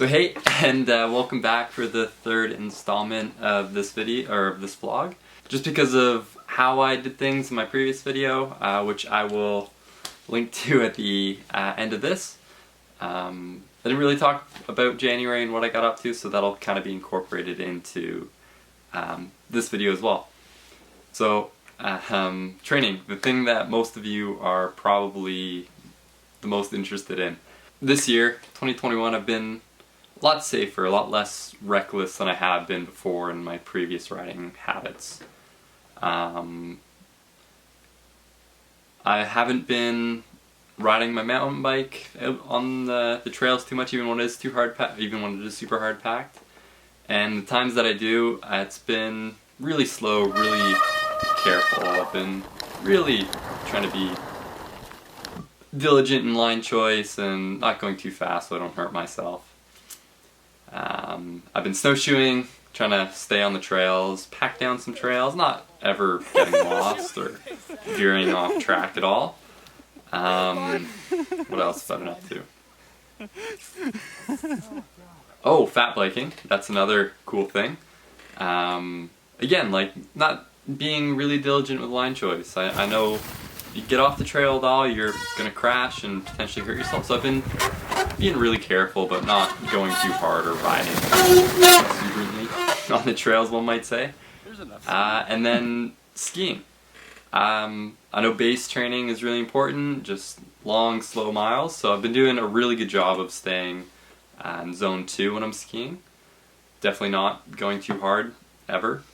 So hey, and welcome back for the third installment of this video, or of this vlog. Just because of how I did things in my previous video, which I will link to at the end of this. I didn't really talk about January and what I got up to, so that'll kind of be incorporated into this video as well. So, training, the thing that most of you are probably the most interested in. This year, 2021, I've been a lot safer, a lot less reckless than I have been before in my previous riding habits. I haven't been riding my mountain bike out on the trails too much, even when it is even when it is super hard packed. And the times that I do, it's been really slow, really careful. I've been really trying to be diligent in line choice and not going too fast so I don't hurt myself. I've been snowshoeing, trying to stay on the trails, pack down some trails, not ever getting lost or veering off track at all. What else have I been up to? Oh, fat biking, that's another cool thing. Again, like, not being really diligent with line choice. I know you get off the trail at all, you're gonna crash and potentially hurt yourself. So I've been being really careful, but not going too hard or riding exuberantly on the trails, one might say. And then skiing. I know base training is really important, just long, slow miles. So I've been doing a really good job of staying in zone 2 when I'm skiing. Definitely not going too hard, ever.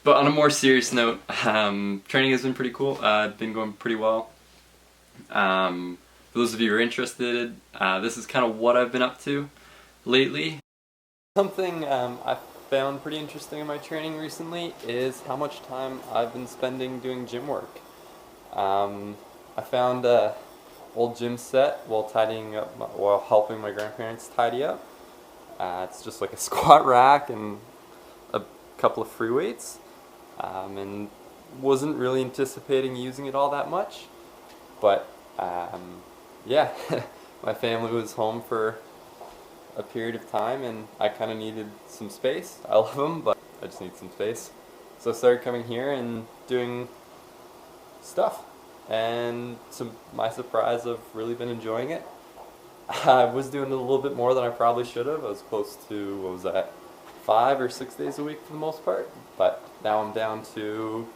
But on a more serious note, training has been pretty cool. Been going pretty well. For those of you who are interested, this is kind of what I've been up to lately. Something I found pretty interesting in my training recently is how much time I've been spending doing gym work. I found an old gym set while helping my grandparents tidy up. It's just like a squat rack and a couple of free weights, and wasn't really anticipating using it all that much, but yeah, my family was home for a period of time and I kind of needed some space. I love them, but I just need some space. So I started coming here and doing stuff, and to my surprise, I've really been enjoying it. I was doing a little bit more than I probably should have. I was close to, what was that, 5 or 6 days a week for the most part, but now I'm down to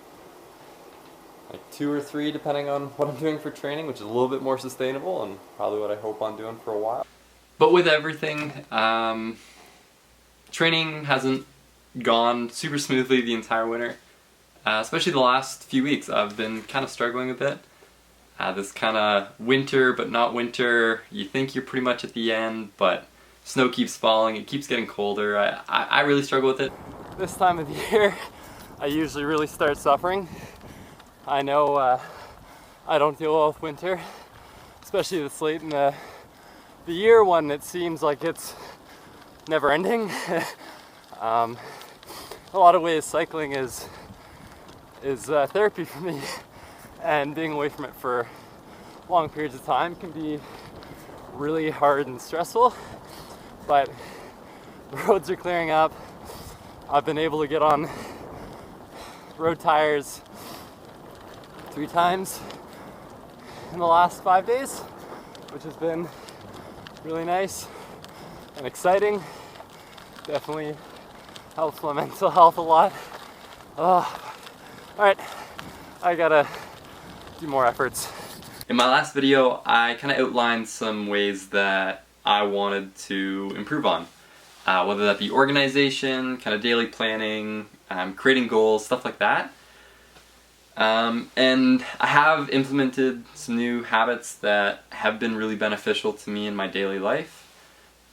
like 2 or 3 depending on what I'm doing for training, which is a little bit more sustainable and probably what I hope on doing for a while. But with everything, training hasn't gone super smoothly the entire winter, especially the last few weeks. I've been kind of struggling a bit. This kind of winter but not winter, you think you're pretty much at the end, but snow keeps falling, it keeps getting colder. I really struggle with it. This time of the year, I usually really start suffering. I know I don't deal well with winter, especially this late in the year when it seems like it's never ending. A lot of ways cycling is therapy for me. And being away from it for long periods of time can be really hard and stressful, but the roads are clearing up. I've been able to get on road tires 3 times in the last 5 days, which has been really nice and exciting. Definitely helps my mental health a lot. Alright, I gotta do more efforts. In my last video, I kind of outlined some ways that I wanted to improve on. Whether that be organization, kind of daily planning, creating goals, stuff like that. And I have implemented some new habits that have been really beneficial to me in my daily life.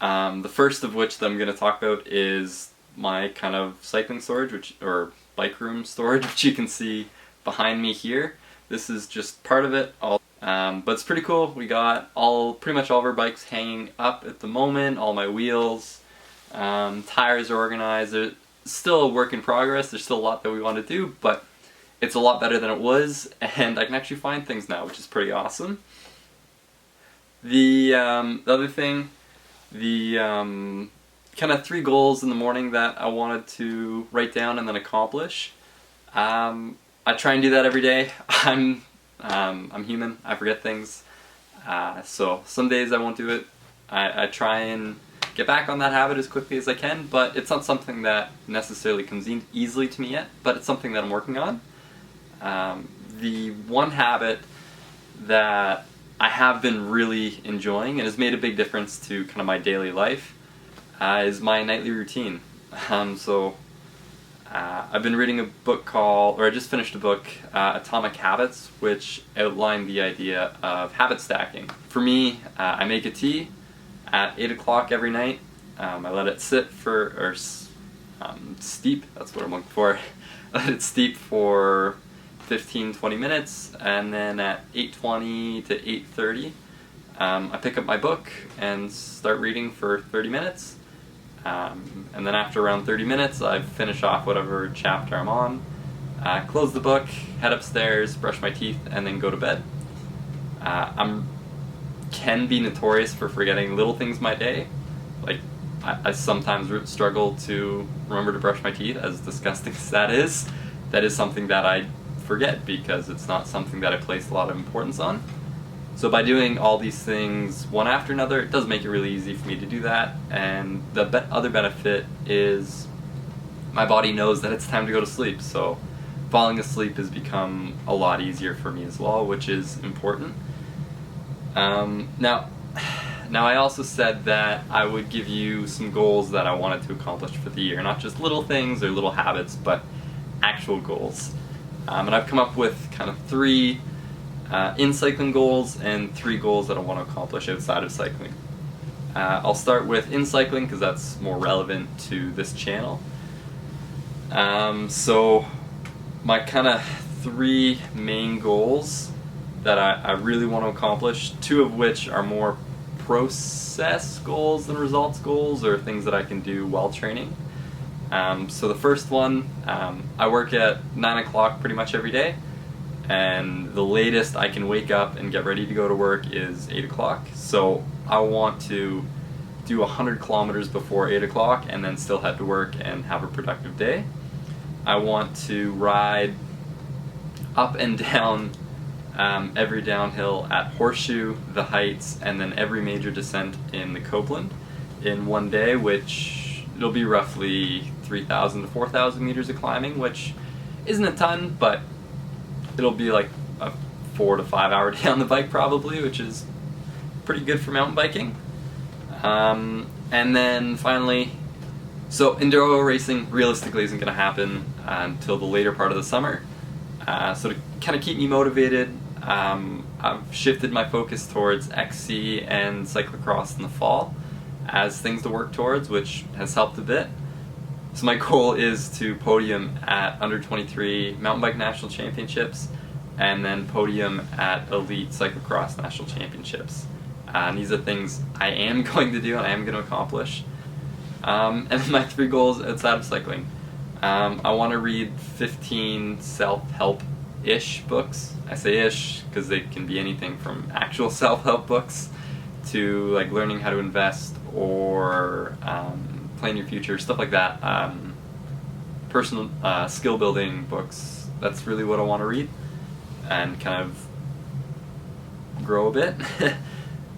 The first of which that I'm going to talk about is my kind of cycling storage, or bike room storage, which you can see behind me here. This is just part of it, but it's pretty cool. We got pretty much all of our bikes hanging up at the moment, all my wheels, tires are organized. They're still a work in progress, there's still a lot that we want to do, but it's a lot better than it was, and I can actually find things now, which is pretty awesome. The other thing, the kind of 3 goals in the morning that I wanted to write down and then accomplish. I try and do that every day. I'm human. I forget things. So some days I won't do it. I try and get back on that habit as quickly as I can, but it's not something that necessarily comes easily to me yet, but it's something that I'm working on. The one habit that I have been really enjoying and has made a big difference to kind of my daily life is my nightly routine. I've been reading a book I just finished a book, Atomic Habits, which outlined the idea of habit stacking. For me, I make a tea at 8 o'clock every night. I let it sit steep, that's what I'm looking for. I let it steep for 15-20 minutes, and then at 8:20 to 8:30, I pick up my book and start reading for 30 minutes. And then after around 30 minutes, I finish off whatever chapter I'm on, close the book, head upstairs, brush my teeth, and then go to bed. I can be notorious for forgetting little things in my day. Like, I sometimes struggle to remember to brush my teeth, as disgusting as that is. That is something that I forget because it's not something that I place a lot of importance on. So by doing all these things one after another, it does make it really easy for me to do that. And the other benefit is my body knows that it's time to go to sleep. So falling asleep has become a lot easier for me as well, which is important. Now I also said that I would give you some goals that I wanted to accomplish for the year. Not just little things or little habits, but actual goals. And I've come up with kind of 3 in cycling goals and 3 goals that I want to accomplish outside of cycling. I'll start with in cycling because that's more relevant to this channel. So my kind of 3 main goals that I really want to accomplish, 2 of which are more process goals than results goals, or things that I can do while training. So the first one, I work at 9 o'clock pretty much every day, and the latest I can wake up and get ready to go to work is 8 o'clock. So I want to do 100 kilometers before 8 o'clock and then still head to work and have a productive day. I want to ride up and down every downhill at Horseshoe, the Heights, and then every major descent in the Copeland in one day, which it'll be roughly 3,000 to 4,000 meters of climbing, which isn't a ton, but it'll be like a 4 to 5 hour day on the bike probably, which is pretty good for mountain biking. And then finally, so enduro racing realistically isn't going to happen until the later part of the summer. So to kind of keep me motivated, I've shifted my focus towards XC and cyclocross in the fall as things to work towards, which has helped a bit. So my goal is to podium at under 23 mountain bike national championships, and then podium at elite cyclocross national championships. And these are things I am going to do and I am going to accomplish. And then my 3 goals outside of cycling. I want to read 15 self-help-ish books. I say ish because they can be anything from actual self-help books to like learning how to invest or plan your future, stuff like that. Personal skill building books. That's really what I want to read and kind of grow a bit.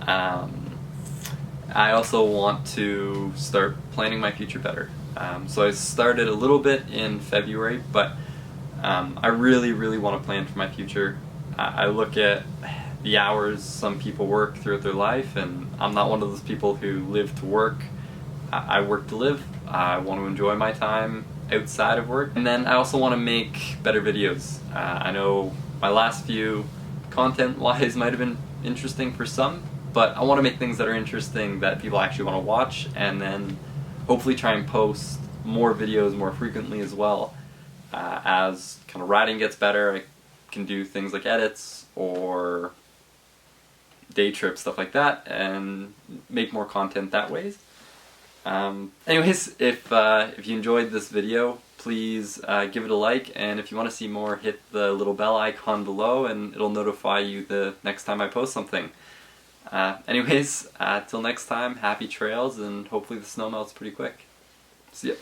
I also want to start planning my future better. So I started a little bit in February, but I really want to plan for my future. I look at the hours some people work throughout their life, and I'm not one of those people who live to work. I work to live. I want to enjoy my time outside of work. And then I also want to make better videos. I know my last few, content-wise, might have been interesting for some, but I want to make things that are interesting that people actually want to watch, and then hopefully try and post more videos more frequently as well. As kind of riding gets better, I can do things like edits or day trips, stuff like that, and make more content that way. Anyways, if you enjoyed this video, please give it a like, and if you want to see more, hit the little bell icon below and it'll notify you the next time I post something. Anyways, till next time, happy trails, and hopefully the snow melts pretty quick. See ya.